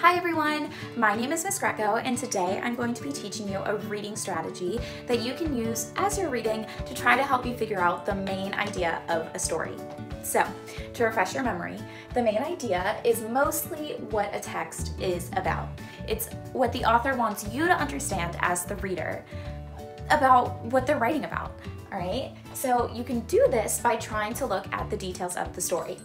Hi everyone, my name is Miss Greco and today I'm going to be teaching you a reading strategy that you can use as you're reading to try to help you figure out the main idea of a story. So, to refresh your memory, the main idea is mostly what a text is about. It's what the author wants you to understand as the reader about what they're writing about, all right? So you can do this by trying to look at the details of the story.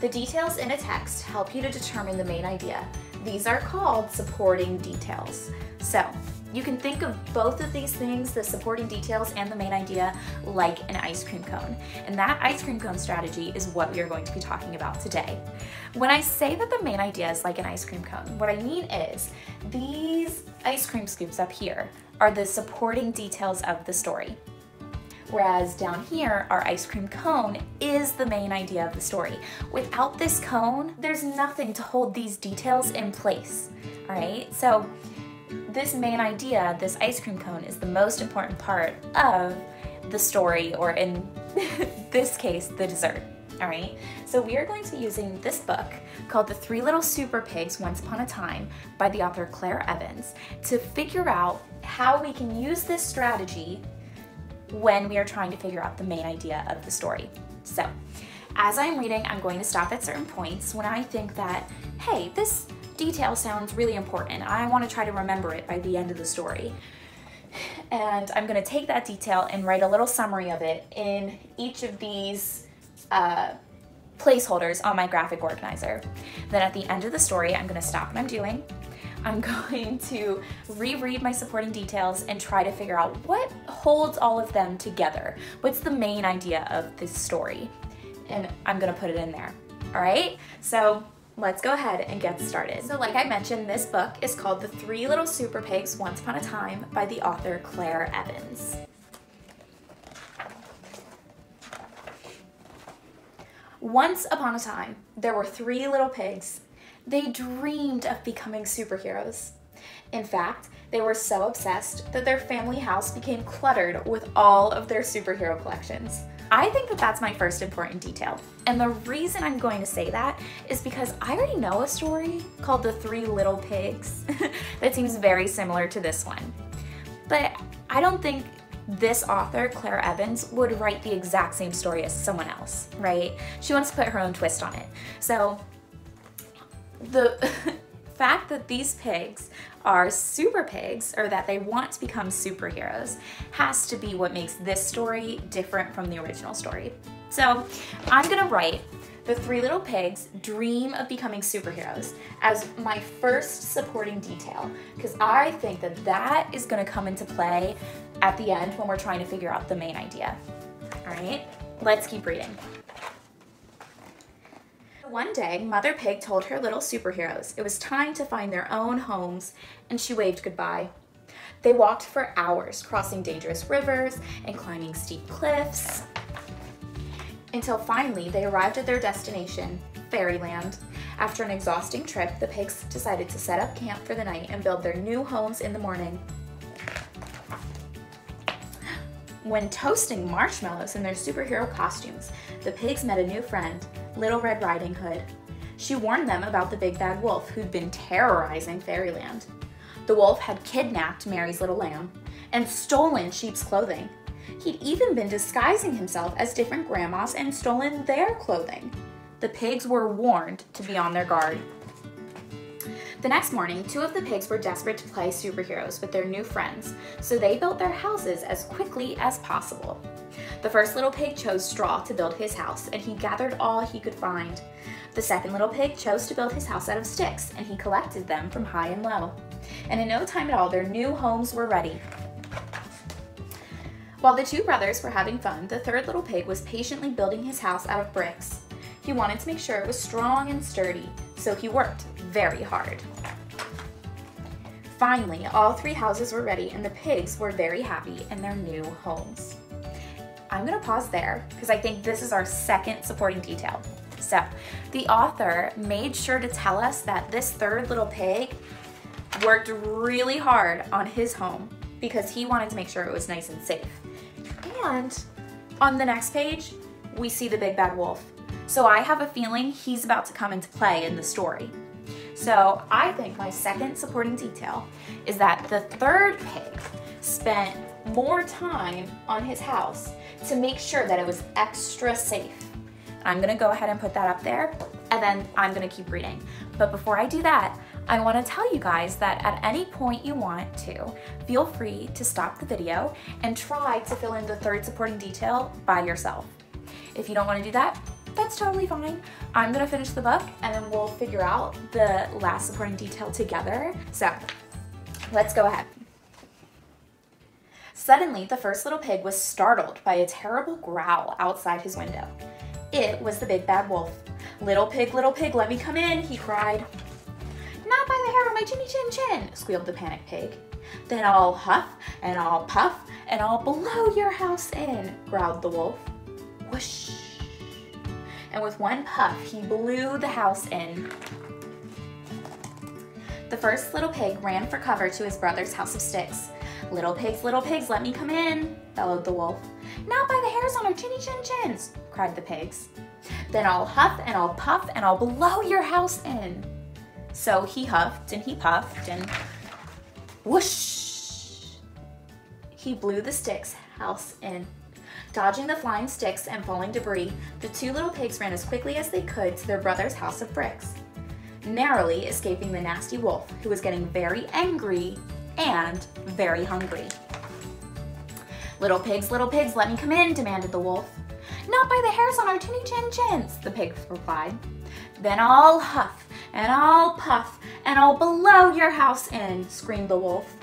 The details in a text help you to determine the main idea. These are called supporting details. So you can think of both of these things, the supporting details and the main idea, like an ice cream cone. And that ice cream cone strategy is what we are going to be talking about today. When I say that the main idea is like an ice cream cone, what I mean is these ice cream scoops up here are the supporting details of the story. Whereas down here, our ice cream cone is the main idea of the story. Without this cone, there's nothing to hold these details in place, all right? So this main idea, this ice cream cone, is the most important part of the story, or in this case, the dessert, all right? So we are going to be using this book called The Three Little Superpigs Once Upon a Time by the author Claire Evans to figure out how we can use this strategy when we are trying to figure out the main idea of the story. So, as I'm reading, I'm going to stop at certain points when I think that, hey, this detail sounds really important. I want to try to remember it by the end of the story. And I'm going to take that detail and write a little summary of it in each of these placeholders on my graphic organizer. Then at the end of the story, I'm going to stop what I'm doing. I'm going to reread my supporting details and try to figure out what holds all of them together. What's the main idea of this story? And I'm gonna put it in there, all right? So let's go ahead and get started. So like I mentioned, this book is called The Three Little Superpigs Once Upon a Time by the author Claire Evans. Once upon a time, there were three little pigs. They dreamed of becoming superheroes. In fact, they were so obsessed that their family house became cluttered with all of their superhero collections. I think that that's my first important detail. And the reason I'm going to say that is because I already know a story called The Three Little Pigs that seems very similar to this one. But I don't think this author, Claire Evans, would write the exact same story as someone else, right? She wants to put her own twist on it. So the fact that these pigs are super pigs, or that they want to become superheroes, has to be what makes this story different from the original story. So I'm gonna write The Three Little Pigs dream of becoming superheroes as my first supporting detail, because I think that that is gonna come into play at the end when we're trying to figure out the main idea. All right, let's keep reading. One day, Mother Pig told her little superheroes it was time to find their own homes, and she waved goodbye. They walked for hours, crossing dangerous rivers and climbing steep cliffs, until finally they arrived at their destination, Fairyland. After an exhausting trip, the pigs decided to set up camp for the night and build their new homes in the morning. When toasting marshmallows in their superhero costumes, the pigs met a new friend, Little Red Riding Hood. She warned them about the big bad wolf who'd been terrorizing Fairyland. The wolf had kidnapped Mary's little lamb and stolen Sheep's clothing. He'd even been disguising himself as different grandmas and stolen their clothing. The pigs were warned to be on their guard. The next morning, two of the pigs were desperate to play superheroes with their new friends, so they built their houses as quickly as possible. The first little pig chose straw to build his house, and he gathered all he could find. The second little pig chose to build his house out of sticks, and he collected them from high and low. And in no time at all, their new homes were ready. While the two brothers were having fun, the third little pig was patiently building his house out of bricks. He wanted to make sure it was strong and sturdy, so he worked very hard. Finally, all three houses were ready and the pigs were very happy in their new homes. I'm gonna pause there because I think this is our second supporting detail. So, the author made sure to tell us that this third little pig worked really hard on his home because he wanted to make sure it was nice and safe. And on the next page, we see the big bad wolf. So I have a feeling he's about to come into play in the story. So I think my second supporting detail is that the third pig spent more time on his house to make sure that it was extra safe. I'm gonna go ahead and put that up there, and then I'm gonna keep reading. But before I do that, I wanna tell you guys that at any point you want to, feel free to stop the video and try to fill in the third supporting detail by yourself. If you don't wanna do that, that's totally fine. I'm gonna finish the book and then we'll figure out the last supporting detail together. So let's go ahead. Suddenly, the first little pig was startled by a terrible growl outside his window. It was the big bad wolf. Little pig, let me come in," he cried. "Not by the hair of my chinny chin chin," squealed the panicked pig. "Then I'll huff and I'll puff and I'll blow your house in," growled the wolf. Whoosh! And with one puff, he blew the house in. The first little pig ran for cover to his brother's house of sticks. Little pigs, let me come in," bellowed the wolf. "Not by the hairs on our chinny chin chins," cried the pigs. "Then I'll huff and I'll puff and I'll blow your house in." So he huffed and he puffed and whoosh! He blew the sticks' house in. Dodging the flying sticks and falling debris, the two little pigs ran as quickly as they could to their brother's house of bricks, narrowly escaping the nasty wolf, who was getting very angry and very hungry. Little pigs, let me come in," demanded the wolf. "Not by the hairs on our chinny chin chins," the pigs replied. "Then I'll huff and I'll puff and I'll blow your house in," screamed the wolf.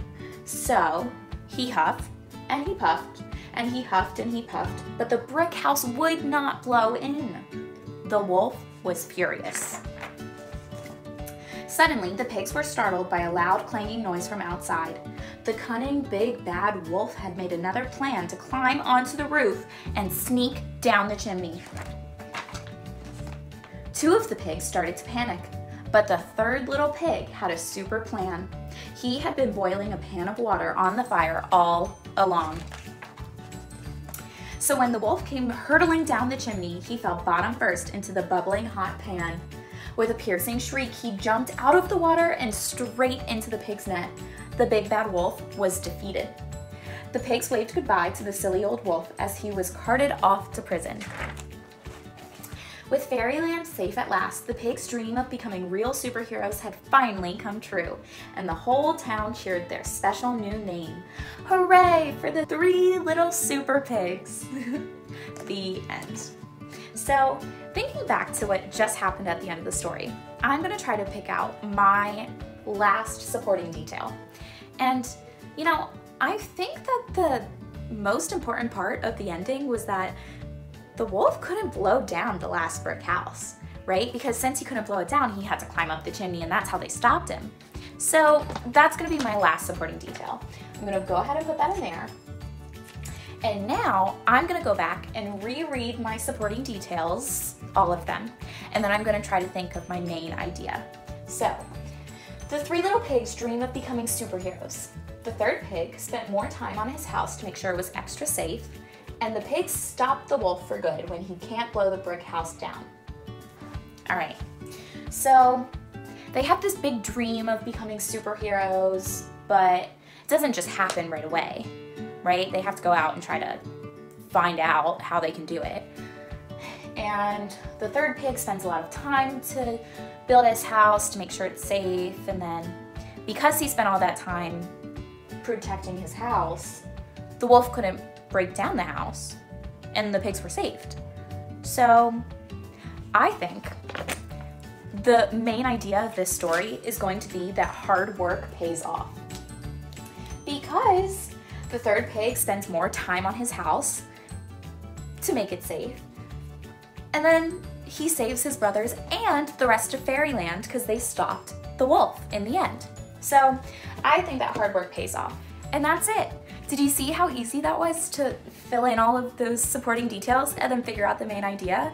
So he huffed and he puffed and he huffed and he puffed, but the brick house would not blow in. The wolf was furious. Suddenly, the pigs were startled by a loud clanging noise from outside. The cunning big bad wolf had made another plan to climb onto the roof and sneak down the chimney. Two of the pigs started to panic, but the third little pig had a super plan. He had been boiling a pan of water on the fire all along. So when the wolf came hurtling down the chimney, he fell bottom first into the bubbling hot pan. With a piercing shriek, he jumped out of the water and straight into the pig's net. The big bad wolf was defeated. The pigs waved goodbye to the silly old wolf as he was carted off to prison. With Fairyland safe at last, the pigs' dream of becoming real superheroes had finally come true, and the whole town cheered their special new name. Hooray for the 3 little super pigs! The end. So, thinking back to what just happened at the end of the story, I'm going to try to pick out my last supporting detail. And, you know, I think that the most important part of the ending was that the wolf couldn't blow down the last brick house, right? Because since he couldn't blow it down, he had to climb up the chimney, and that's how they stopped him. So that's going to be my last supporting detail. I'm going to go ahead and put that in there. And now I'm gonna go back and reread my supporting details, all of them, and then I'm gonna try to think of my main idea. So, the 3 little pigs dream of becoming superheroes. The third pig spent more time on his house to make sure it was extra safe, and the pigs stopped the wolf for good when he can't blow the brick house down. All right, so they have this big dream of becoming superheroes, but it doesn't just happen right away. Right? They have to go out and try to find out how they can do it. And the third pig spends a lot of time to build his house to make sure it's safe, and then because he spent all that time protecting his house, the wolf couldn't break down the house and the pigs were saved. So I think the main idea of this story is going to be that hard work pays off. Because the third pig spends more time on his house to make it safe. And then he saves his brothers and the rest of Fairyland because they stopped the wolf in the end. So I think that hard work pays off. And that's it. Did you see how easy that was to fill in all of those supporting details and then figure out the main idea?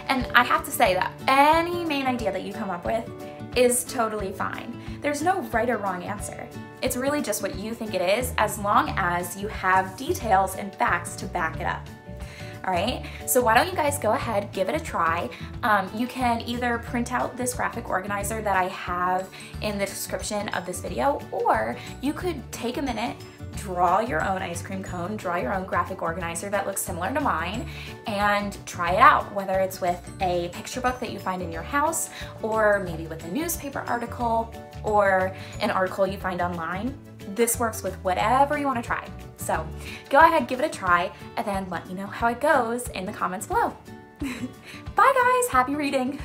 And I have to say that any main idea that you come up with is totally fine. There's no right or wrong answer. It's really just what you think it is, as long as you have details and facts to back it up. All right, so why don't you guys go ahead, give it a try. You can either print out this graphic organizer that I have in the description of this video, or you could take a minute, draw your own ice cream cone, draw your own graphic organizer that looks similar to mine, and try it out, whether it's with a picture book that you find in your house, or maybe with a newspaper article, or an article you find online. This works with whatever you want to try. So go ahead, give it a try, and then let me know how it goes in the comments below. Bye guys, happy reading!